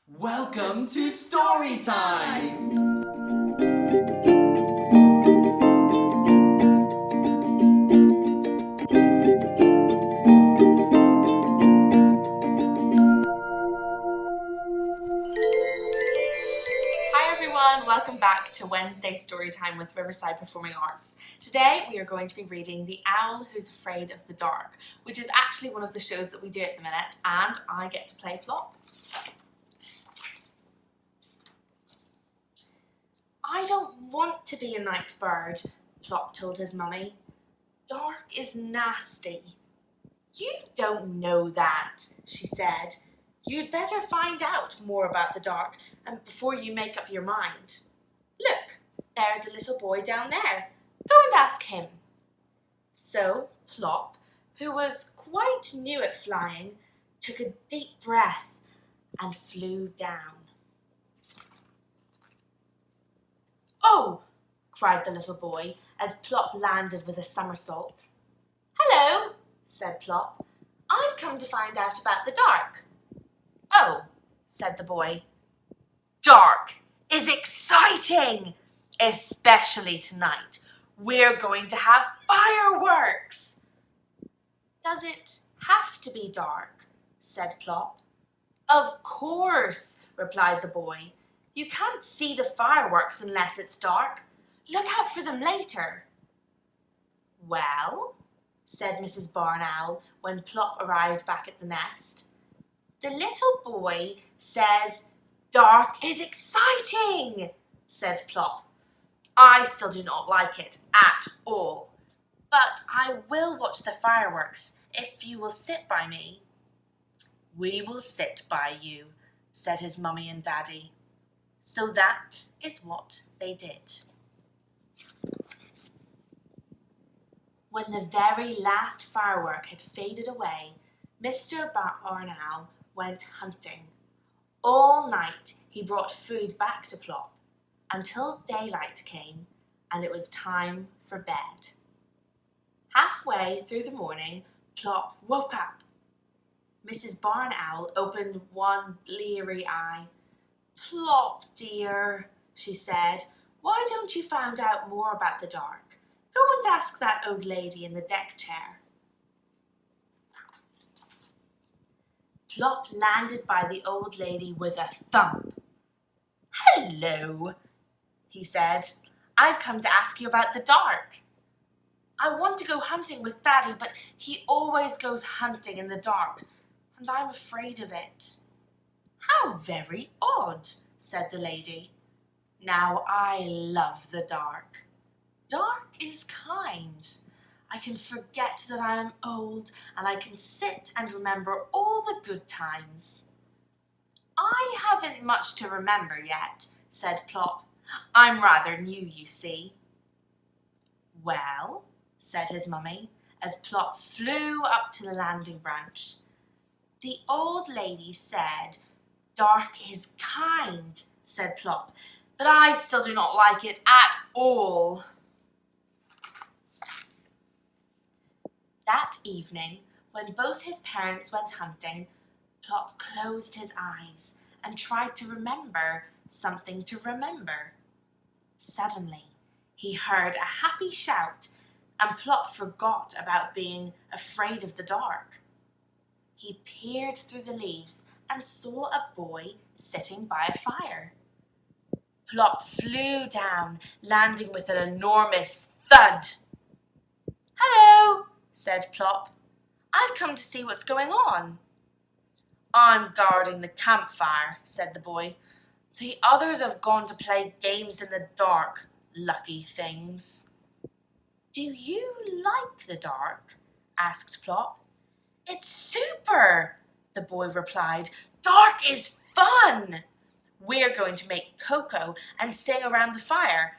Welcome to Story Time! Hi everyone, welcome back to Wednesday Storytime with Riverside Performing Arts. Today we are going to be reading The Owl Who's Afraid of the Dark, which is actually one of the shows that we do at the minute, and I get to play Plop. I don't want to be a night bird, Plop told his mummy. Dark is nasty. You don't know that, she said. You'd better find out more about the dark before you make up your mind. Look, there's a little boy down there. Go and ask him. So Plop, who was quite new at flying, took a deep breath and flew down. Oh, cried the little boy as Plop landed with a somersault. Hello, said Plop. I've come to find out about the dark. Oh, said the boy. Dark is exciting, especially tonight. We're going to have fireworks. Does it have to be dark? Said Plop. Of course, replied the boy. You can't see the fireworks unless it's dark. Look out for them later. Well, said Mrs. Barn Owl when Plop arrived back at the nest. The little boy says, dark is exciting, said Plop. I still do not like it at all, but I will watch the fireworks if you will sit by me. We will sit by you, said his mummy and daddy. So that is what they did. When the very last firework had faded away, Mr. Barn Owl went hunting. All night he brought food back to Plop until daylight came and it was time for bed. Halfway through the morning, Plop woke up. Mrs. Barn Owl opened one bleary eye. Plop, dear, she said, why don't you find out more about the dark? Go and ask that old lady in the deck chair. Plop landed by the old lady with a thump. Hello, he said. I've come to ask you about the dark. I want to go hunting with Daddy, but he always goes hunting in the dark, and I'm afraid of it. How very odd, said the lady. Now I love the dark. Dark is kind. I can forget that I am old, and I can sit and remember all the good times. I haven't much to remember yet, said Plop. I'm rather new, you see. Well, said his mummy, as Plop flew up to the landing branch. The old lady said, dark is kind, said Plop, but I still do not like it at all. That evening, when both his parents went hunting, Plop closed his eyes and tried to remember something to remember. Suddenly, he heard a happy shout, and Plop forgot about being afraid of the dark. He peered through the leaves and saw a boy sitting by a fire. Plop flew down, landing with an enormous thud. Hello, said Plop. I've come to see what's going on. I'm guarding the campfire, said the boy. The others have gone to play games in the dark, lucky things. Do you like the dark? Asked Plop. It's super, the boy replied. Dark is fun. We're going to make cocoa and sing around the fire.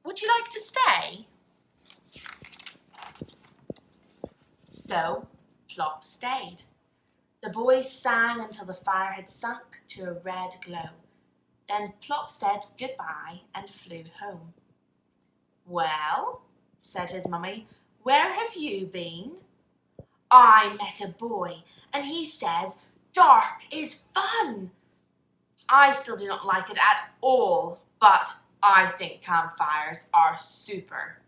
Would you like to stay? So Plop stayed. The boys sang until the fire had sunk to a red glow. Then Plop said goodbye and flew home. Well, said his mummy, where have you been? I met a boy and he says dark is fun. I still do not like it at all, but I think campfires are super.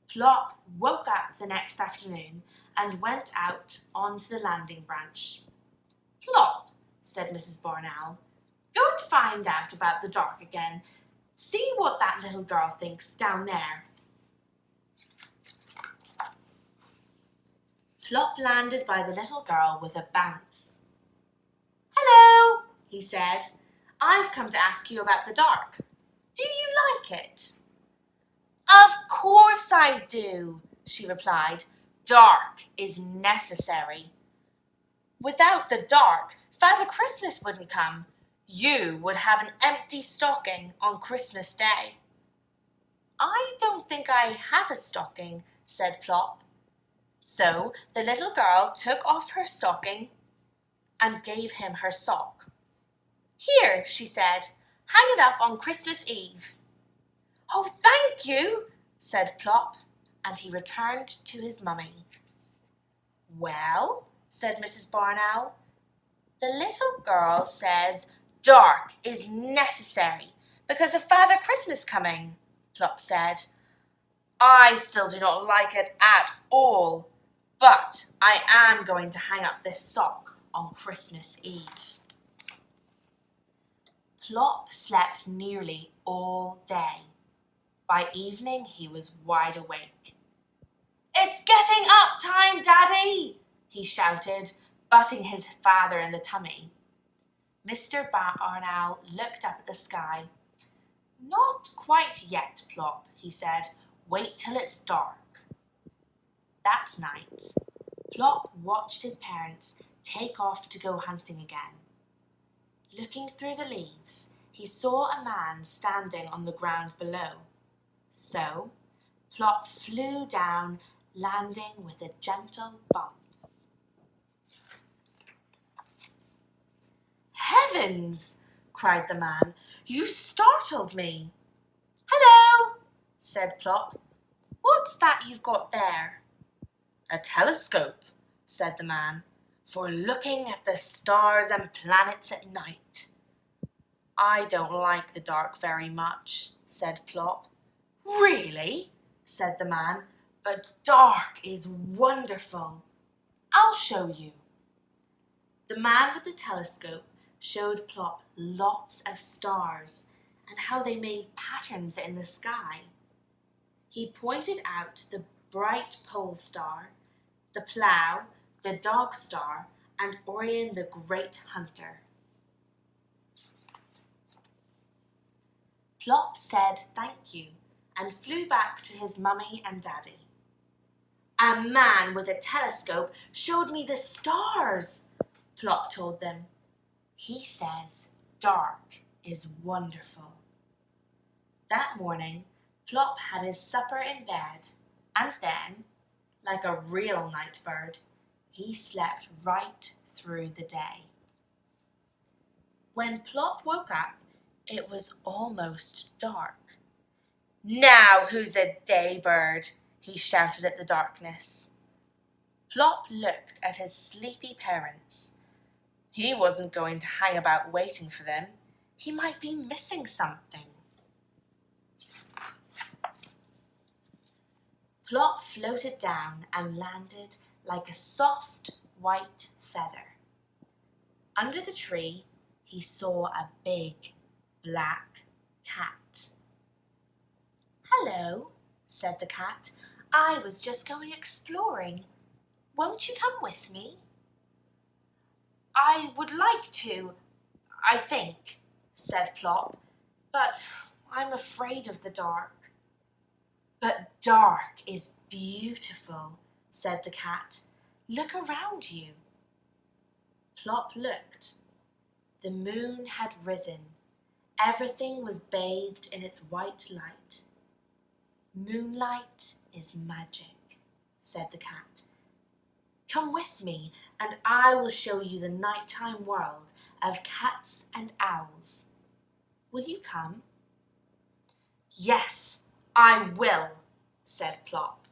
Plop woke up the next afternoon and went out onto the landing branch. Plop, said Mrs. Barn Owl, go and find out about the dark again. See what that little girl thinks down there. Plop landed by the little girl with a bounce. Hello, he said. I've come to ask you about the dark. Do you like it? Of course I do, she replied. Dark is necessary. Without the dark, Father Christmas wouldn't come. You would have an empty stocking on Christmas Day. I don't think I have a stocking, said Plop. So the little girl took off her stocking and gave him her sock. Here, she said, hang it up on Christmas Eve. Oh, thank you, said Plop, and he returned to his mummy. Well, said Mrs. Barn Owl, the little girl says dark is necessary because of Father Christmas coming, Plop said. I still do not like it at all, but I am going to hang up this sock on Christmas Eve. Plop slept nearly all day. By evening, he was wide awake. It's getting up time, Daddy, he shouted, butting his father in the tummy. Mr. Barn Owl looked up at the sky. Not quite yet, Plop, he said. Wait till it's dark. That night, Plop watched his parents take off to go hunting again. Looking through the leaves, he saw a man standing on the ground below. So, Plop flew down, landing with a gentle bump. Heavens! Cried the man. You startled me. Hello, said Plop. What's that you've got there? A telescope, said the man, for looking at the stars and planets at night. I don't like the dark very much, said Plop. Really? Said the man, but dark is wonderful. I'll show you. The man with the telescope showed Plop lots of stars and how they made patterns in the sky. He pointed out the bright pole star, the plough, the dog star, and Orion the great hunter. Plop said thank you and flew back to his mummy and daddy. A man with a telescope showed me the stars, Plop told them. He says dark is wonderful. That morning, Plop had his supper in bed, and then, like a real night bird, he slept right through the day. When Plop woke up, it was almost dark. Now who's a day bird? He shouted at the darkness. Plop looked at his sleepy parents. He wasn't going to hang about waiting for them. He might be missing something. Plop floated down and landed like a soft white feather. Under the tree, he saw a big black cat. Hello, said the cat. I was just going exploring. Won't you come with me? I would like to, I think, said Plop, but I'm afraid of the dark. But dark is beautiful, said the cat. Look around you. Plop looked. The moon had risen. Everything was bathed in its white light. Moonlight is magic, said the cat. Come with me, and I will show you the nighttime world of cats and owls. Will you come? Yes, I will, said Plop.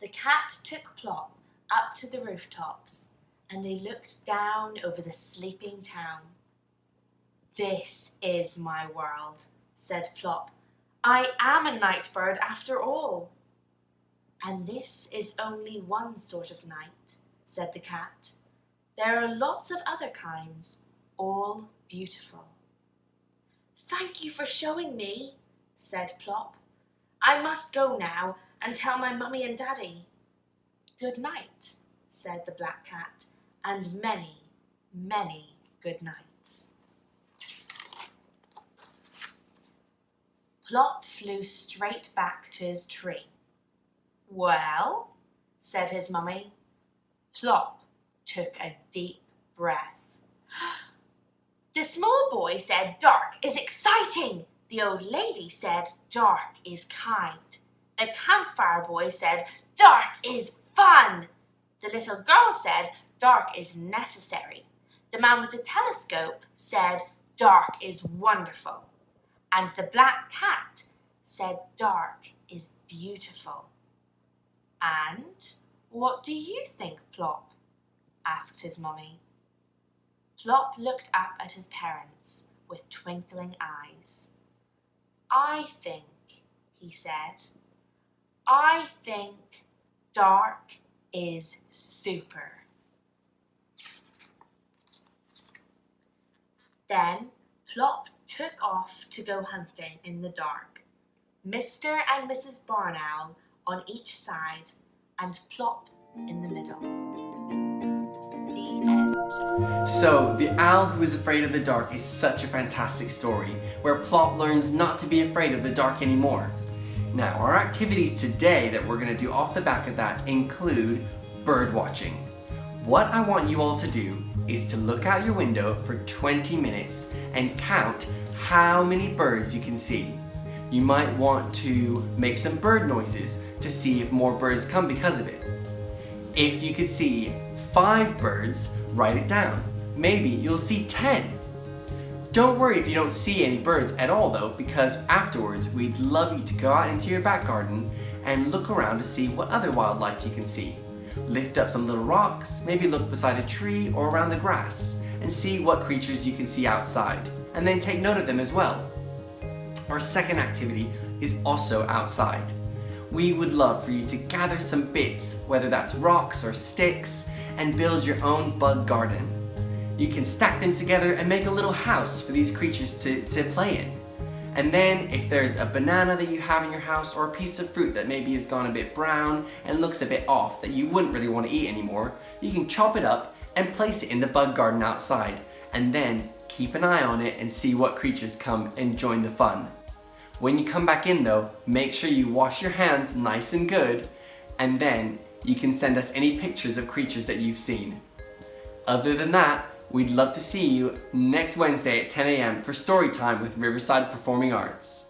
The cat took Plop up to the rooftops, and they looked down over the sleeping town. "This is my world," said Plop. "I am a night bird after all." "And this is only one sort of night," said the cat. "There are lots of other kinds, all beautiful." "Thank you for showing me," said Plop. "I must go now and tell my mummy and daddy." "Good night," said the black cat, and many, many good nights. Plop flew straight back to his tree. "Well," said his mummy. Plop took a deep breath. "The small boy said dark is exciting. The old lady said dark is kind. The campfire boy said dark is fun. The little girl said dark is necessary. The man with the telescope said dark is wonderful. And the black cat said dark is beautiful." "And what do you think, Plop?" asked his mummy. Plop looked up at his parents with twinkling eyes. "I think," he said, "I think dark is super." Then Plop took off to go hunting in the dark. Mr. and Mrs. Barn Owl on each side, and Plop in the middle. The end. So, The Owl Who is Afraid of the Dark is such a fantastic story where Plop learns not to be afraid of the dark anymore. Now, our activities today that we're going to do off the back of that include bird watching. What I want you all to do is to look out your window for 20 minutes and count how many birds you can see. You might want to make some bird noises to see if more birds come because of it. If you could see 5 birds, write it down. Maybe you'll see 10. Don't worry if you don't see any birds at all though, because afterwards we'd love you to go out into your back garden and look around to see what other wildlife you can see. Lift up some little rocks, maybe look beside a tree or around the grass and see what creatures you can see outside, and then take note of them as well. Our second activity is also outside. We would love for you to gather some bits, whether that's rocks or sticks, and build your own bug garden. You can stack them together and make a little house for these creatures to play in. And then if there's a banana that you have in your house or a piece of fruit that maybe has gone a bit brown and looks a bit off that you wouldn't really want to eat anymore, you can chop it up and place it in the bug garden outside, and then keep an eye on it and see what creatures come and join the fun. When you come back in though, make sure you wash your hands nice and good, and then you can send us any pictures of creatures that you've seen. Other than that, we'd love to see you next Wednesday at 10 a.m. for story time with Riverside Performing Arts.